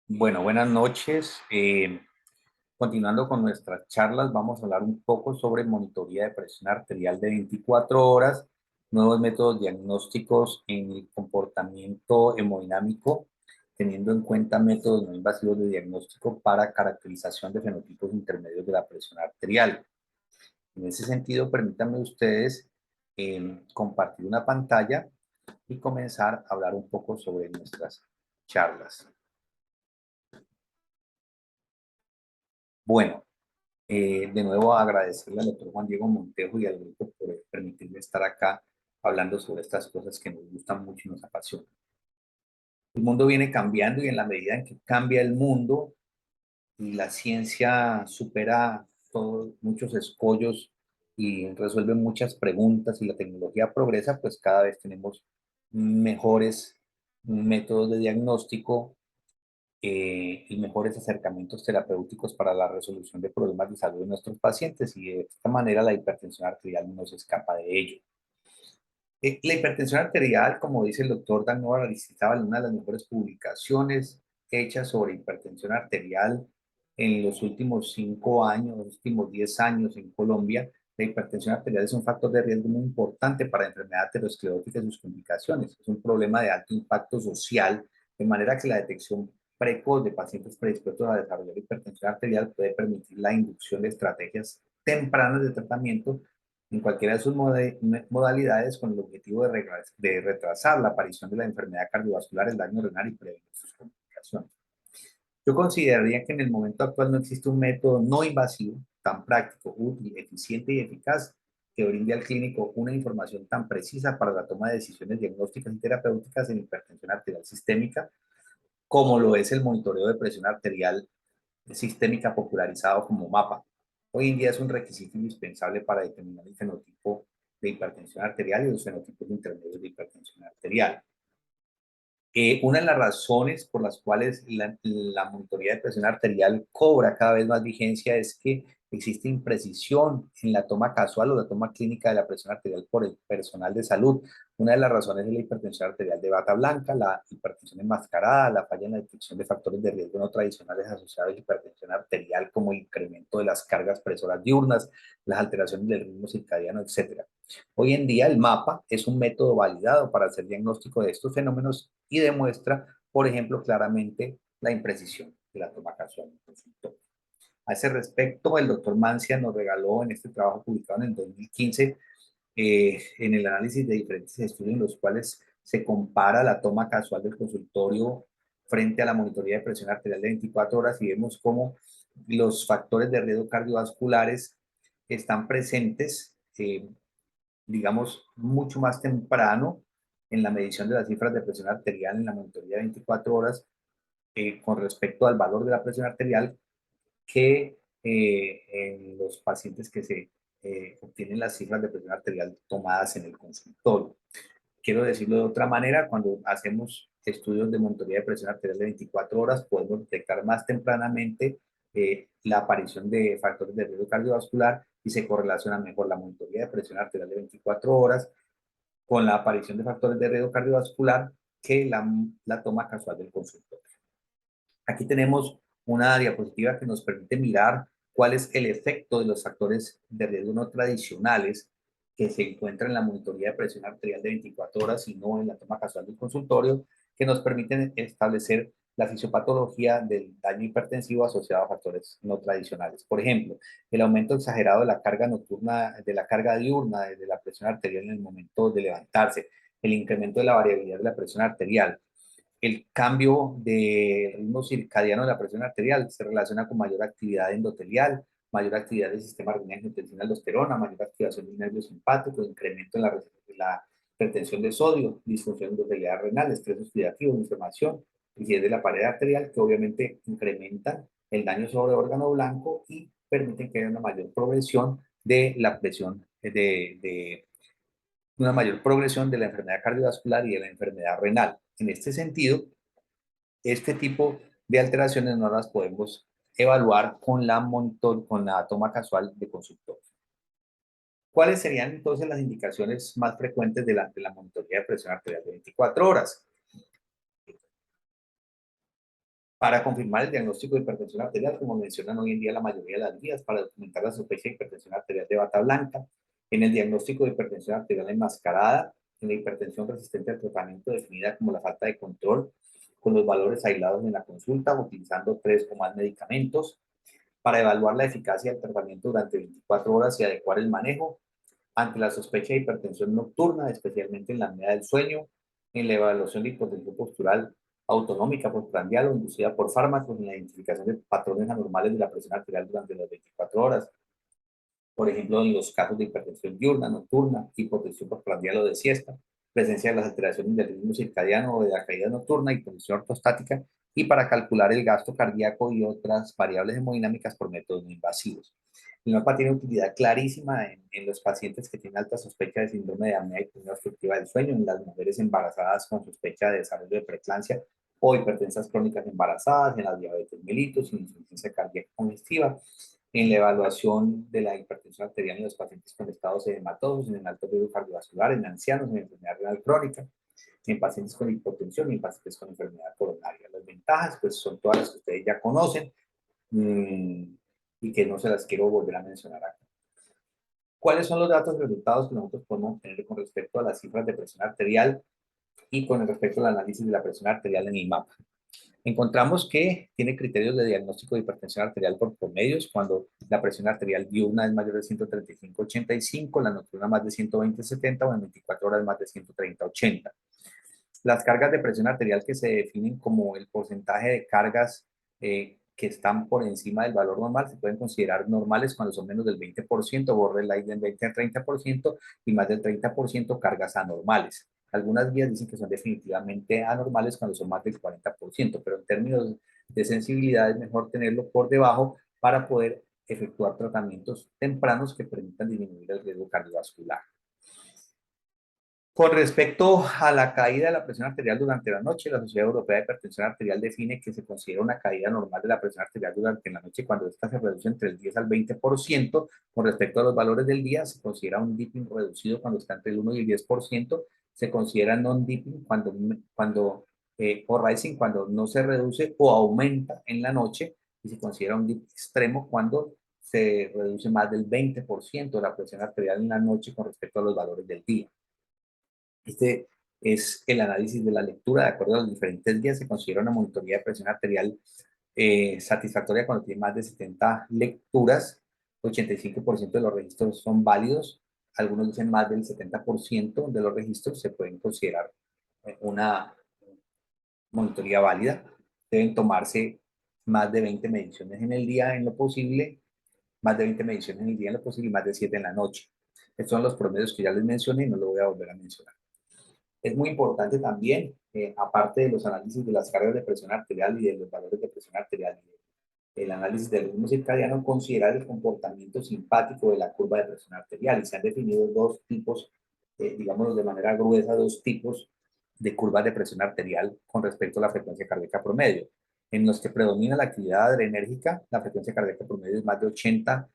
Bueno, buenas noches. Continuando con nuestras charlas, vamos a hablar un poco sobre monitoría de presión arterial de 24 horas, nuevos métodos diagnósticos en el comportamiento hemodinámico, teniendo en cuenta métodos no invasivos de diagnóstico para caracterización de fenotipos intermedios de la presión arterial. En ese sentido, permítanme ustedes compartir una pantalla y comenzar a hablar un poco sobre nuestras charlas. Bueno, de nuevo, agradecerle al doctor Juan Diego Montejo y al grupo por permitirme estar acá hablando sobre estas cosas que nos gustan mucho y nos apasionan. El mundo viene cambiando y en la medida en que cambia el mundo y la ciencia supera todos muchos escollos y resuelve muchas preguntas y la tecnología progresa, pues cada vez tenemos mejores métodos de diagnóstico y mejores acercamientos terapéuticos para la resolución de problemas de salud de nuestros pacientes y de esta manera la hipertensión arterial no se escapa de ello. La hipertensión arterial, como dice el doctor Dan Aristizábal en una de las mejores publicaciones hechas sobre hipertensión arterial en los últimos 5 años, los últimos 10 años en Colombia, la hipertensión arterial es un factor de riesgo muy importante para enfermedad aterosclerótica y sus complicaciones. Es un problema de alto impacto social, de manera que la detección precoz de pacientes predispuestos a desarrollar hipertensión arterial puede permitir la inducción de estrategias tempranas de tratamiento en cualquiera de sus modalidades con el objetivo de retrasar la aparición de la enfermedad cardiovascular, el daño renal y prevenir sus complicaciones. Yo consideraría que en el momento actual no existe un método no invasivo, tan práctico, útil, eficiente y eficaz que brinde al clínico una información tan precisa para la toma de decisiones diagnósticas y terapéuticas en hipertensión arterial sistémica, como lo es el monitoreo de presión arterial sistémica popularizado como MAPA. Hoy en día es un requisito indispensable para determinar el fenotipo de hipertensión arterial y los fenotipos intermedios de hipertensión arterial. Una de las razones por las cuales la monitoría de presión arterial cobra cada vez más vigencia es que existe imprecisión en la toma casual o la toma clínica de la presión arterial por el personal de salud. Una de las razones es la hipertensión arterial de bata blanca, la hipertensión enmascarada, la falla en la detección de factores de riesgo no tradicionales asociados a la hipertensión arterial, como el incremento de las cargas presoras diurnas, las alteraciones del ritmo circadiano, etcétera. Hoy en día el MAPA es un método validado para hacer diagnóstico de estos fenómenos y demuestra, por ejemplo, claramente la imprecisión de la toma casual del consultorio. A ese respecto, el doctor Mancia nos regaló en este trabajo publicado en el 2015, en el análisis de diferentes estudios en los cuales se compara la toma casual del consultorio frente a la monitoría de presión arterial de 24 horas y vemos cómo los factores de riesgo cardiovasculares están presentes digamos, mucho más temprano en la medición de las cifras de presión arterial en la monitoría de 24 horas con respecto al valor de la presión arterial que en los pacientes que se obtienen las cifras de presión arterial tomadas en el consultorio. Quiero decirlo de otra manera, cuando hacemos estudios de monitoría de presión arterial de 24 horas, podemos detectar más tempranamente la aparición de factores de riesgo cardiovascular y se correlaciona mejor la monitoría de presión arterial de 24 horas con la aparición de factores de riesgo cardiovascular que la toma casual del consultorio. Aquí tenemos una diapositiva que nos permite mirar cuál es el efecto de los factores de riesgo no tradicionales que se encuentran en la monitoría de presión arterial de 24 horas y no en la toma casual del consultorio, que nos permiten establecer la fisiopatología del daño hipertensivo asociado a factores no tradicionales. Por ejemplo, el aumento exagerado de la carga nocturna, de la carga diurna, de la presión arterial en el momento de levantarse, el incremento de la variabilidad de la presión arterial, el cambio de ritmo circadiano de la presión arterial se relaciona con mayor actividad endotelial, mayor actividad del sistema renina angiotensina aldosterona, mayor activación del nervio simpático, incremento en la retención de sodio, disfunción endotelial renal, estrés oxidativo, inflamación, rigidez de la pared arterial, que obviamente incrementan el daño sobre órgano blanco y permiten que haya una mayor progresión de la presión de una mayor progresión de la enfermedad cardiovascular y de la enfermedad renal. En este sentido, este tipo de alteraciones no las podemos evaluar con la toma casual de consultorio. ¿Cuáles serían entonces las indicaciones más frecuentes de la monitoría de presión arterial de 24 horas? Para confirmar el diagnóstico de hipertensión arterial, como mencionan hoy en día la mayoría de las guías, para documentar la sospecha de hipertensión arterial de bata blanca, en el diagnóstico de hipertensión arterial enmascarada, en la hipertensión resistente al tratamiento definida como la falta de control, con los valores aislados en la consulta, utilizando 3 o más medicamentos, para evaluar la eficacia del tratamiento durante 24 horas y adecuar el manejo, ante la sospecha de hipertensión nocturna, especialmente en la apnea del sueño, en la evaluación de hipotensión postural autonómica postprandial o inducida por fármacos, en la identificación de patrones anormales de la presión arterial durante las 24 horas, por ejemplo, en los casos de hipertensión diurna, nocturna, hipotensión postprandial o de siesta, presencia de las alteraciones del ritmo circadiano o de la caída nocturna, hipotensión ortostática, y para calcular el gasto cardíaco y otras variables hemodinámicas por métodos no invasivos. El mapa tiene utilidad clarísima en los pacientes que tienen alta sospecha de síndrome de apnea y hipopnea obstructiva del sueño, en las mujeres embarazadas con sospecha de desarrollo de preeclampsia o hipertensas crónicas embarazadas, en la diabetes mellitus, en insuficiencia cardíaca congestiva, en la evaluación de la hipertensión arterial en los pacientes con estados edematosos, en el alto riesgo cardiovascular, en ancianos, en enfermedad renal crónica, en pacientes con hipotensión y en pacientes con enfermedad coronaria. Las ventajas, pues, son todas las que ustedes ya conocen y que no se las quiero volver a mencionar acá. ¿Cuáles son los datos y resultados que nosotros podemos obtener con respecto a las cifras de presión arterial y con respecto al análisis de la presión arterial en el mapa? Encontramos que tiene criterios de diagnóstico de hipertensión arterial por promedios, cuando la presión arterial diurna es mayor de 135/85, la nocturna más de 120/70 o en 24 horas más de 130/80. Las cargas de presión arterial que se definen como el porcentaje de cargas que están por encima del valor normal se pueden considerar normales cuando son menos del 20%, borderline del 20 al 30% y más del 30% cargas anormales. Algunas guías dicen que son definitivamente anormales cuando son más del 40%, pero en términos de sensibilidad es mejor tenerlo por debajo para poder efectuar tratamientos tempranos que permitan disminuir el riesgo cardiovascular. Con respecto a la caída de la presión arterial durante la noche, la Sociedad Europea de Hipertensión Arterial define que se considera una caída normal de la presión arterial durante la noche cuando esta se reduce entre el 10 al 20%. Con respecto a los valores del día, se considera un dipping reducido cuando está entre el 1 y el 10%. Se considera non-dipping o rising cuando no se reduce o aumenta en la noche. Y se considera un dip extremo cuando se reduce más del 20% de la presión arterial en la noche con respecto a los valores del día. Este es el análisis de la lectura de acuerdo a los diferentes días. Se considera una monitoría de presión arterial satisfactoria cuando tiene más de 70 lecturas. 85% de los registros son válidos. Algunos dicen más del 70% de los registros se pueden considerar una monitoría válida. Deben tomarse más de 20 mediciones en el día en lo posible, más de 20 mediciones en el día en lo posible y más de 7 en la noche. Estos son los promedios que ya les mencioné y no lo voy a volver a mencionar. Es muy importante también, aparte de los análisis de las cargas de presión arterial y de los valores de presión arterial, el análisis del ritmo circadiano, considerar el comportamiento simpático de la curva de presión arterial. Y se han definido dos tipos, digamos de manera gruesa, dos tipos de curvas de presión arterial con respecto a la frecuencia cardíaca promedio. En los que predomina la actividad adrenérgica, la frecuencia cardíaca promedio es más de 80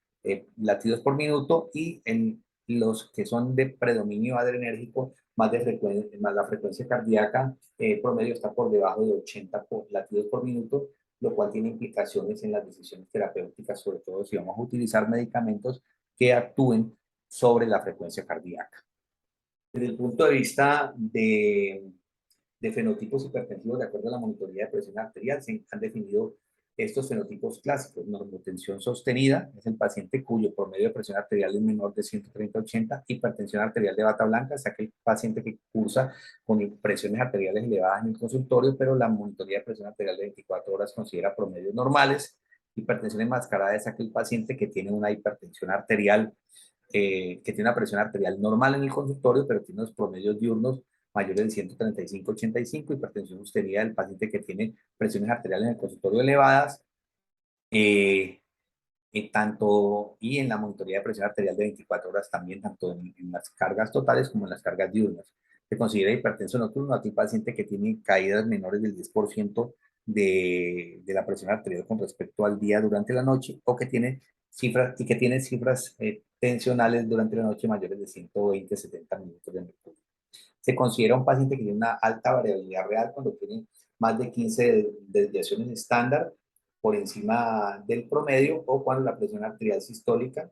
latidos por minuto, y en los que son de predominio adrenérgico, más la frecuencia cardíaca promedio está por debajo de 80 latidos por minuto, lo cual tiene implicaciones en las decisiones terapéuticas, sobre todo si vamos a utilizar medicamentos que actúen sobre la frecuencia cardíaca. Desde el punto de vista de fenotipos hipertensivos, de acuerdo a la monitoría de presión arterial, se han definido estos fenotipos clásicos. Normotensión sostenida es el paciente cuyo promedio de presión arterial es menor de 130/80. Hipertensión arterial de bata blanca es aquel paciente que cursa con presiones arteriales elevadas en el consultorio, pero la monitoría de presión arterial de 24 horas considera promedios normales. Hipertensión enmascarada es aquel paciente que tiene una hipertensión arterial, que tiene una presión arterial normal en el consultorio, pero tiene los promedios diurnos mayores de 135/85. Hipertensión sostenida del paciente que tiene presiones arteriales en el consultorio elevadas, y en la monitoría de presión arterial de 24 horas también, tanto en las cargas totales como en las cargas diurnas. Se considera hipertenso nocturno a aquel paciente que tiene caídas menores del 10% de la presión arterial con respecto al día durante la noche, o que tiene cifras tensionales durante la noche mayores de 120/70 minutos de mercurio. Se considera un paciente que tiene una alta variabilidad real cuando tiene más de 15 desviaciones estándar por encima del promedio, o cuando la presión arterial sistólica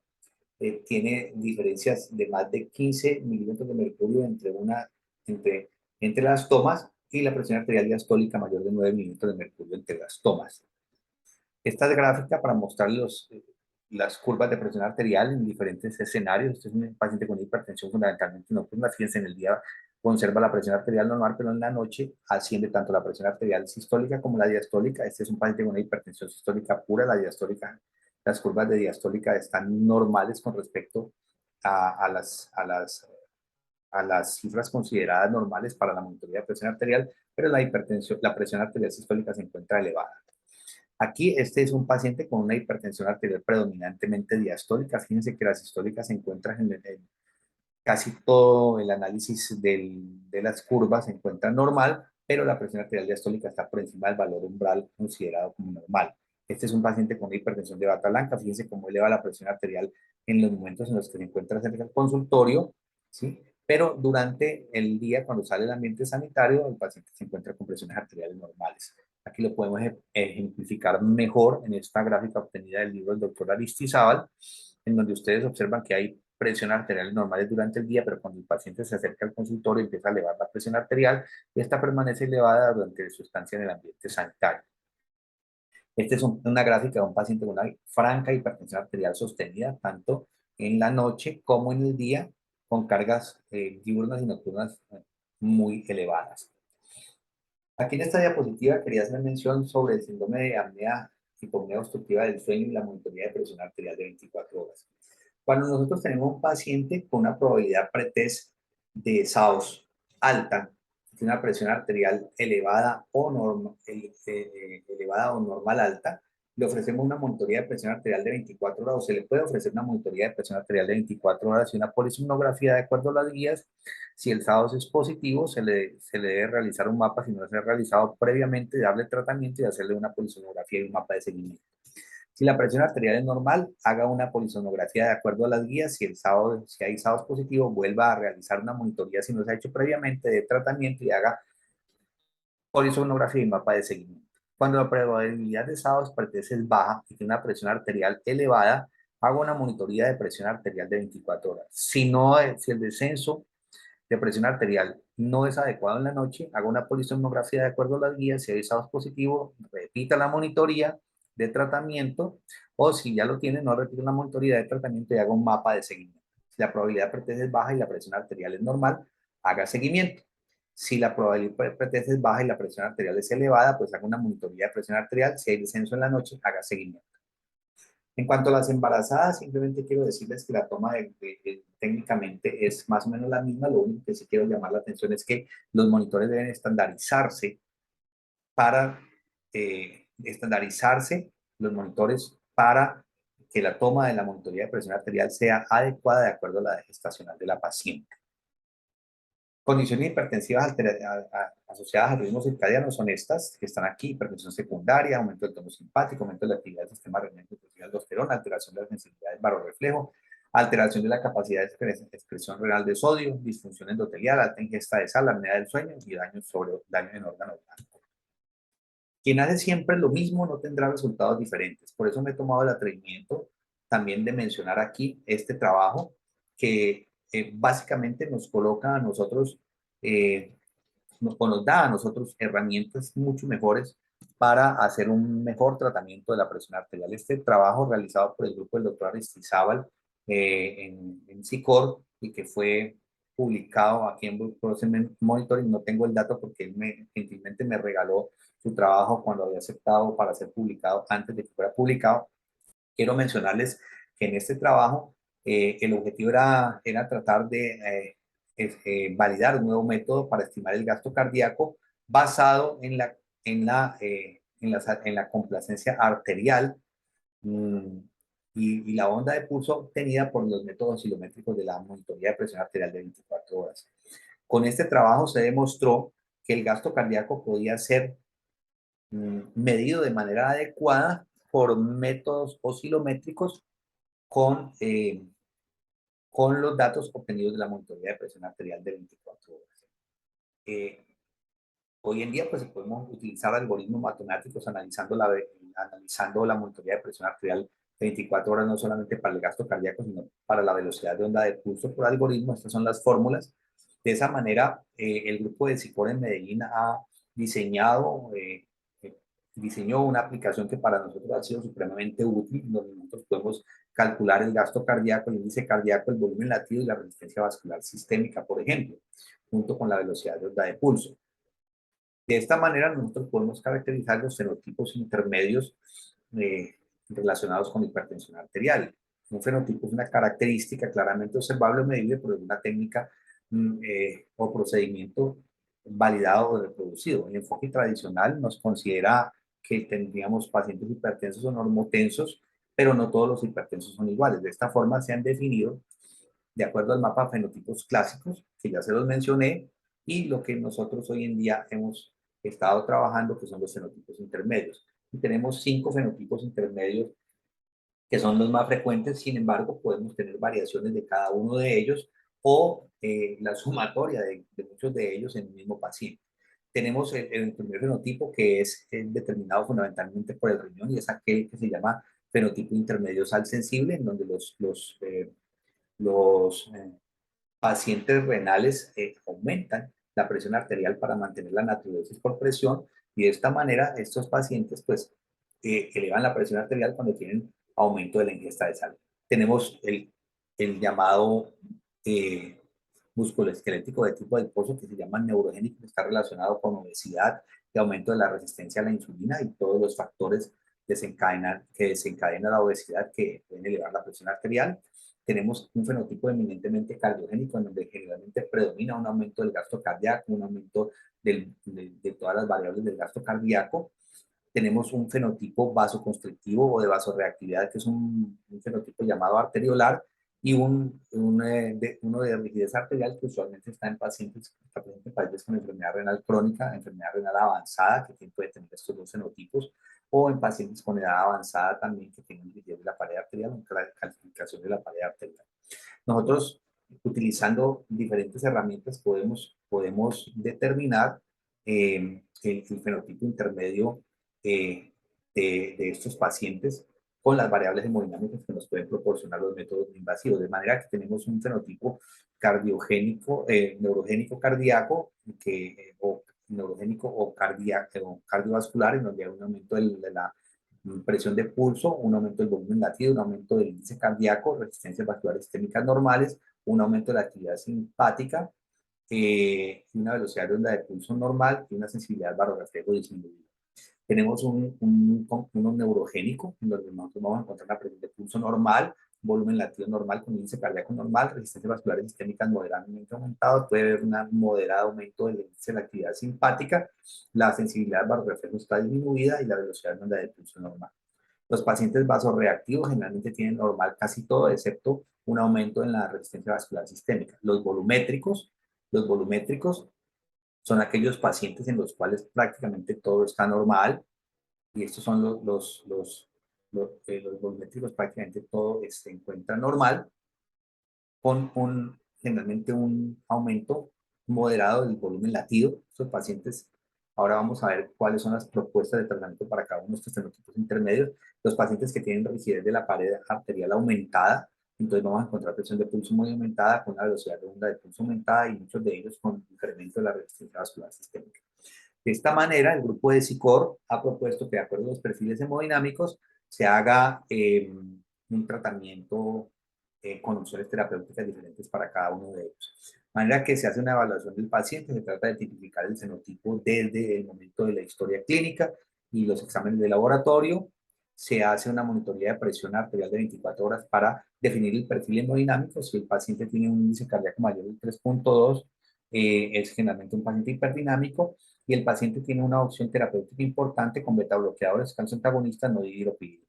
tiene diferencias de más de 15 milímetros de mercurio entre, entre las tomas, y la presión arterial diastólica mayor de 9 milímetros de mercurio entre las tomas. Esta es gráfica para mostrar las curvas de presión arterial en diferentes escenarios. Este es un paciente con hipertensión fundamentalmente nocturna. Fíjense, en el día conserva la presión arterial normal, pero en la noche asciende tanto la presión arterial sistólica como la diastólica. Este es un paciente con una hipertensión sistólica pura. La diastólica, las curvas de diastólica están normales con respecto a, a las, a las a las cifras consideradas normales para la monitoría de presión arterial, pero la hipertensión, la presión arterial sistólica se encuentra elevada. Aquí este es un paciente con una hipertensión arterial predominantemente diastólica. Fíjense que la sistólica se encuentra en casi todo el análisis de las curvas se encuentra normal, pero la presión arterial diastólica está por encima del valor umbral considerado como normal. Este es un paciente con hipertensión de bata blanca. Fíjense cómo eleva la presión arterial en los momentos en los que se encuentra cerca del consultorio, ¿sí? Pero durante el día, cuando sale el ambiente sanitario, el paciente se encuentra con presiones arteriales normales. Aquí lo podemos ejemplificar mejor en esta gráfica obtenida del libro del doctor Aristizábal, en donde ustedes observan que hay presión arterial normales durante el día, pero cuando el paciente se acerca al consultorio empieza a elevar la presión arterial, y esta permanece elevada durante su estancia en el ambiente sanitario. Esta es una gráfica de un paciente con una franca hipertensión arterial sostenida, tanto en la noche como en el día, con cargas diurnas y nocturnas muy elevadas. Aquí en esta diapositiva quería hacer mención sobre el síndrome de apnea, hipopnea obstructiva del sueño y la monitoría de presión arterial de 24 horas. Cuando nosotros tenemos un paciente con una probabilidad pretest de SAOS alta, tiene una presión arterial elevada o normal alta, le ofrecemos una monitoría de presión arterial de 24 horas, o se le puede ofrecer una monitoría de presión arterial de 24 horas y una polisomnografía de acuerdo a las guías. Si el SAOS es positivo, se le debe realizar un mapa, si no se ha realizado previamente, darle tratamiento y hacerle una polisomografía y un mapa de seguimiento. Si la presión arterial es normal, haga una polisonografía de acuerdo a las guías. Si hay SAOS positivo, vuelva a realizar una monitoría si no se ha hecho previamente de tratamiento y haga polisonografía y mapa de seguimiento. Cuando la probabilidad de SAOS pretest es baja y tiene una presión arterial elevada, haga una monitoría de presión arterial de 24 horas. Si el descenso de presión arterial no es adecuado en la noche, haga una polisomnografía de acuerdo a las guías. Si hay SAOS positivo, repita la monitoría de tratamiento, o si ya lo tiene, no repita la monitoría de tratamiento y haga un mapa de seguimiento. Si la probabilidad pretest es baja y la presión arterial es normal, haga seguimiento. Si la probabilidad pretest es baja y la presión arterial es elevada, pues haga una monitoría de presión arterial. Si hay descenso en la noche, haga seguimiento. En cuanto a las embarazadas, simplemente quiero decirles que la toma técnicamente es más o menos la misma. Lo único que sí quiero llamar la atención es que los monitores deben para estandarizarse los monitores para que la toma de la monitoría de presión arterial sea adecuada de acuerdo a la edad gestacional de la paciente. Condiciones hipertensivas asociadas a ritmos circadianos son estas, que están aquí: hipertensión secundaria, aumento del tono simpático, aumento de la actividad del sistema renal y aldosterona, alteración de la sensibilidad del barorreflejo, alteración de la capacidad de excreción renal de sodio, disfunción endotelial, alta ingesta de sal, apnea del sueño y daño en órganos blancos. Quien hace siempre lo mismo no tendrá resultados diferentes. Por eso me he tomado el atrevimiento también de mencionar aquí este trabajo que básicamente nos coloca a nosotros, nos da a nosotros herramientas mucho mejores para hacer un mejor tratamiento de la presión arterial. Este trabajo realizado por el grupo del doctor Aristizábal en SICOR, y que fue publicado aquí en Blue Cross Monitoring. No tengo el dato porque él gentilmente me regaló su trabajo cuando había aceptado para ser publicado, antes de que fuera publicado. Quiero mencionarles que en este trabajo el objetivo era tratar de validar un nuevo método para estimar el gasto cardíaco basado en la complacencia arterial y la onda de pulso obtenida por los métodos oscilométricos de la monitoría de presión arterial de 24 horas. Con este trabajo se demostró que el gasto cardíaco podía ser medido de manera adecuada por métodos oscilométricos con los datos obtenidos de la monitoría de presión arterial de 24 horas. Hoy en día, pues podemos utilizar algoritmos matemáticos analizando la monitoría de presión arterial 24 horas, no solamente para el gasto cardíaco, sino para la velocidad de onda de pulso por algoritmo. Estas son las fórmulas. De esa manera, el grupo de SICOR en Medellín ha diseñado, diseñó una aplicación que para nosotros ha sido supremamente útil, donde nosotros podemos calcular el gasto cardíaco, el índice cardíaco, el volumen latido y la resistencia vascular sistémica, por ejemplo, junto con la velocidad de onda de pulso. De esta manera nosotros podemos caracterizar los fenotipos intermedios eh, relacionados con hipertensión arterial. Un fenotipo es una característica claramente observable o medible por una técnica o procedimiento validado o reproducido. El enfoque tradicional nos considera que tendríamos pacientes hipertensos o normotensos, pero no todos los hipertensos son iguales. De esta forma se han definido de acuerdo al mapa de fenotipos clásicos, que ya se los mencioné, y lo que nosotros hoy en día hemos estado trabajando, que son los fenotipos intermedios. Y tenemos 5 fenotipos intermedios que son los más frecuentes, sin embargo, podemos tener variaciones de cada uno de ellos o la sumatoria de muchos de ellos en el mismo paciente. Tenemos el primer fenotipo que es determinado fundamentalmente por el riñón y es aquel que se llama fenotipo intermedio sal sensible, en donde los pacientes renales aumentan la presión arterial para mantener la natriuresis por presión y de esta manera estos pacientes pues elevan la presión arterial cuando tienen aumento de la ingesta de sal. Tenemos el llamado eh, musculoesquelético de tipo adiposo que se llama neurogénico, que está relacionado con obesidad y aumento de la resistencia a la insulina y todos los factores que desencadenan la obesidad que pueden elevar la presión arterial. Tenemos un fenotipo eminentemente cardiogénico en donde generalmente predomina un aumento del gasto cardíaco, un aumento de todas las variables del gasto cardíaco. Tenemos un fenotipo vasoconstrictivo o de vasoreactividad, que es un fenotipo llamado arteriolar, y uno de rigidez arterial que usualmente está en pacientes con enfermedad renal crónica, enfermedad renal avanzada, que puede tener estos dos fenotipos, o en pacientes con edad avanzada también que tienen rigidez de la pared arterial o calcificación de la pared arterial. Nosotros, utilizando diferentes herramientas, podemos determinar el fenotipo intermedio de estos pacientes con las variables hemodinámicas que nos pueden proporcionar los métodos invasivos, de manera que tenemos un fenotipo cardiogénico, neurogénico cardíaco, o neurogénico o cardiovascular, en donde hay un aumento de la presión de pulso, un aumento del volumen latido, un aumento del índice cardíaco, resistencias vasculares sistémicas normales, un aumento de la actividad simpática, una velocidad de onda de pulso normal y una sensibilidad barorreflejo disminuida. Tenemos uno neurogénico, en donde nosotros vamos a encontrar una presión de pulso normal, volumen latido normal con índice cardíaco normal, resistencias vasculares sistémicas moderadamente aumentadas, puede haber un moderado aumento del índice de la actividad simpática, la sensibilidad barorreflejo está disminuida y la velocidad de onda de pulso normal. Los pacientes vasoreactivos generalmente tienen normal casi todo, excepto un aumento en la resistencia vascular sistémica. Los volumétricos son aquellos pacientes en los cuales prácticamente todo está normal, y estos son los volumétricos, prácticamente todo se encuentra normal, con generalmente un aumento moderado del volumen latido. Estos pacientes, ahora vamos a ver cuáles son las propuestas de tratamiento para cada uno de estos fenotipos intermedios. Los pacientes que tienen rigidez de la pared arterial aumentada, entonces vamos a encontrar presión de pulso muy aumentada, con una velocidad de onda de pulso aumentada, y muchos de ellos con incremento de la resistencia vascular sistémica. De esta manera, el grupo de SICOR ha propuesto que, de acuerdo a los perfiles hemodinámicos, se haga un tratamiento con opciones terapéuticas diferentes para cada uno de ellos. De manera que se hace una evaluación del paciente, se trata de tipificar el fenotipo desde el momento de la historia clínica y los exámenes de laboratorio. Se hace una monitoría de presión arterial de 24 horas para definir el perfil hemodinámico. Si el paciente tiene un índice cardíaco mayor de 3.2, es generalmente un paciente hiperdinámico, y el paciente tiene una opción terapéutica importante con beta bloqueadores, calcio-antagonistas no dihidropídicos.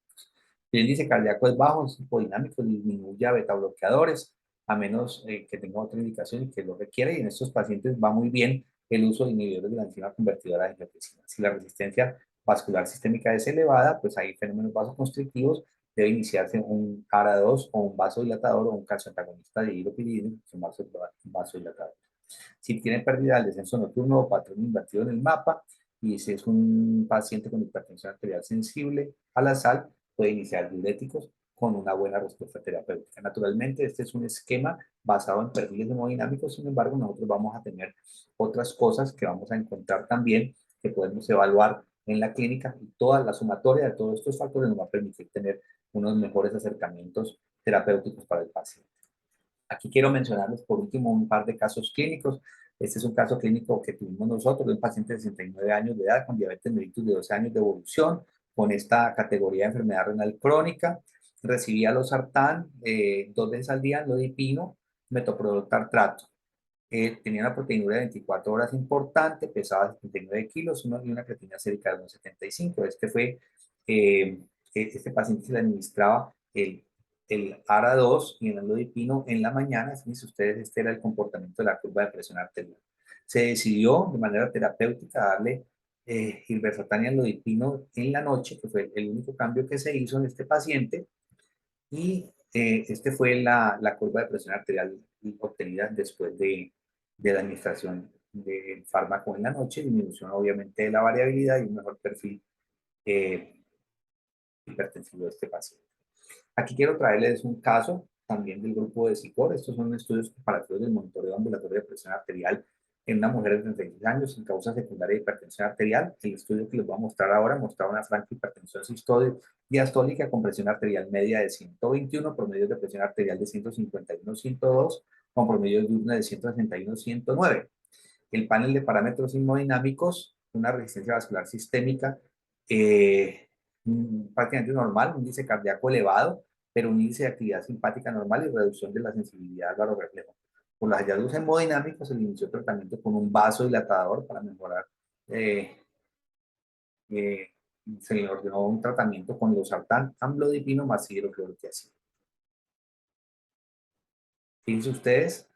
Si el índice cardíaco es bajo, es hipodinámico, disminuye a beta bloqueadores, a menos que tenga otra indicación y que lo requiera, y en estos pacientes va muy bien el uso de inhibidores de la enzima convertidora de angiotensina. Si la resistencia vascular sistémica es elevada, pues hay fenómenos vasoconstrictivos, debe iniciarse un ARA2 o un vasodilatador o un calcio antagonista de hidropiridina, que es un vasodilatador. Si tiene pérdida del descenso nocturno o patrón invertido en el mapa, y si es un paciente con hipertensión arterial sensible a la sal, puede iniciar diuréticos con una buena respuesta terapéutica. Naturalmente, este es un esquema basado en perfiles hemodinámicos, sin embargo, nosotros vamos a tener otras cosas que vamos a encontrar también que podemos evaluar en la clínica, y toda la sumatoria de todos estos factores nos va a permitir tener unos mejores acercamientos terapéuticos para el paciente. Aquí quiero mencionarles por último un par de casos clínicos. Este es un caso clínico que tuvimos nosotros de un paciente de 69 años de edad con diabetes mellitus de 12 años de evolución, con esta categoría de enfermedad renal crónica. Recibía losartán 2 veces al día, lodipino, metoprolol tartrato. Tenía una proteinúria de 24 horas importante, pesaba 79 kilos y una creatinina sérica de 1,75. Este paciente se le administraba el ARA2 y el amlodipino en la mañana. Fíjense ustedes, este era el comportamiento de la curva de presión arterial. Se decidió de manera terapéutica darle irbesartán y amlodipino en la noche, que fue el único cambio que se hizo en este paciente, y este fue la curva de presión arterial obtenida después de la administración del fármaco en la noche, disminución obviamente de la variabilidad y un mejor perfil eh, hipertensivo de este paciente. Aquí quiero traerles un caso también del grupo de SICOR. Estos son estudios comparativos del monitoreo ambulatorio de presión arterial en una mujer de 36 años sin causa secundaria de hipertensión arterial. El estudio que les voy a mostrar ahora mostraba una franca hipertensión diastólica con presión arterial media de 121, promedios de presión arterial de 151-102, con promedios diurnos de 161-109. El panel de parámetros hemodinámicos, una resistencia vascular sistémica prácticamente normal, un índice cardíaco elevado, pero un índice de actividad simpática normal y reducción de la sensibilidad al varorreflejo. Por los hallazgos hemodinámicos, se inició tratamiento con un vasodilatador para mejorar. eh, eh, Se le ordenó un tratamiento con losartán, amlodipino más hidroclorotiazida. Fíjense ustedes,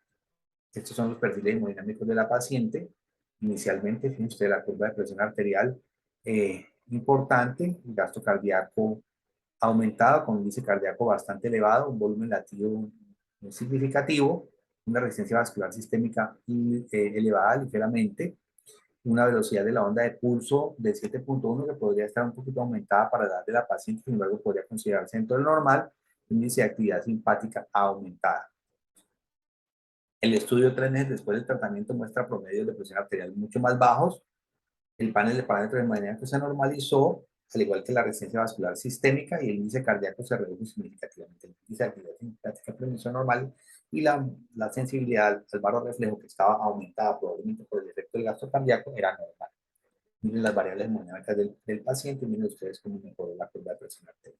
estos son los perfiles hemodinámicos de la paciente. Inicialmente, fíjense ustedes la curva de presión arterial importante, gasto cardíaco aumentado con un índice cardíaco bastante elevado, un volumen latido muy significativo, una resistencia vascular sistémica elevada ligeramente, una velocidad de la onda de pulso de 7,1 que podría estar un poquito aumentada para la edad de la paciente, sin embargo podría considerarse dentro del normal, índice de actividad simpática aumentada. El estudio 3 meses después del tratamiento muestra promedios de presión arterial mucho más bajos. El panel de parámetros hemodinámicos se normalizó, al igual que la resistencia vascular sistémica, y el índice cardíaco se redujo significativamente. El índice de actividad simpática prevención normal y la sensibilidad al varorreflejo, que estaba aumentada probablemente por el efecto del gasto cardíaco, era normal. Miren las variables hemodinámicas del paciente, miren ustedes cómo mejoró la curva de presión arterial.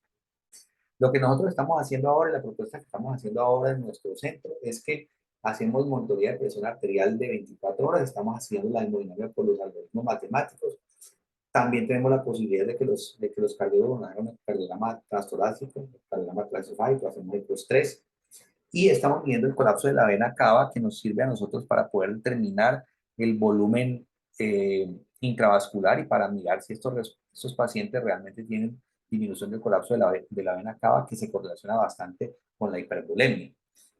Lo que nosotros estamos haciendo ahora, y la propuesta que estamos haciendo ahora en nuestro centro, es que hacemos monitoría de presión arterial de 24 horas, estamos haciendo la hemodinámica por los algoritmos matemáticos. También tenemos la posibilidad de que los cardiólogos hagan un cardiograma transtorácico, cardiograma transesofágico, hacemos estos tres. Y estamos viendo el colapso de la vena cava, que nos sirve a nosotros para poder determinar el volumen intravascular y para mirar si estos pacientes realmente tienen disminución del colapso de la vena cava, que se correlaciona bastante con la hipervolemia.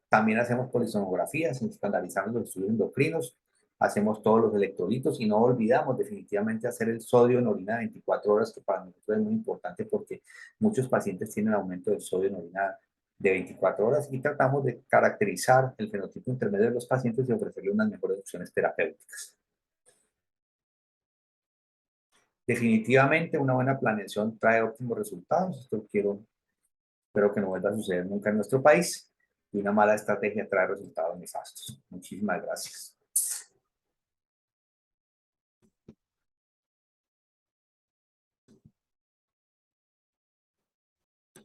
También hacemos polisonografías, estandarizamos los estudios endocrinos, hacemos todos los electrolitos y no olvidamos definitivamente hacer el sodio en orina 24 horas, que para nosotros es muy importante porque muchos pacientes tienen aumento del sodio en orina de 24 horas, y tratamos de caracterizar el fenotipo intermedio de los pacientes y ofrecerle unas mejores opciones terapéuticas. Definitivamente una buena planeación trae óptimos resultados. Espero que no vuelva a suceder nunca en nuestro país, y una mala estrategia trae resultados nefastos. Muchísimas gracias.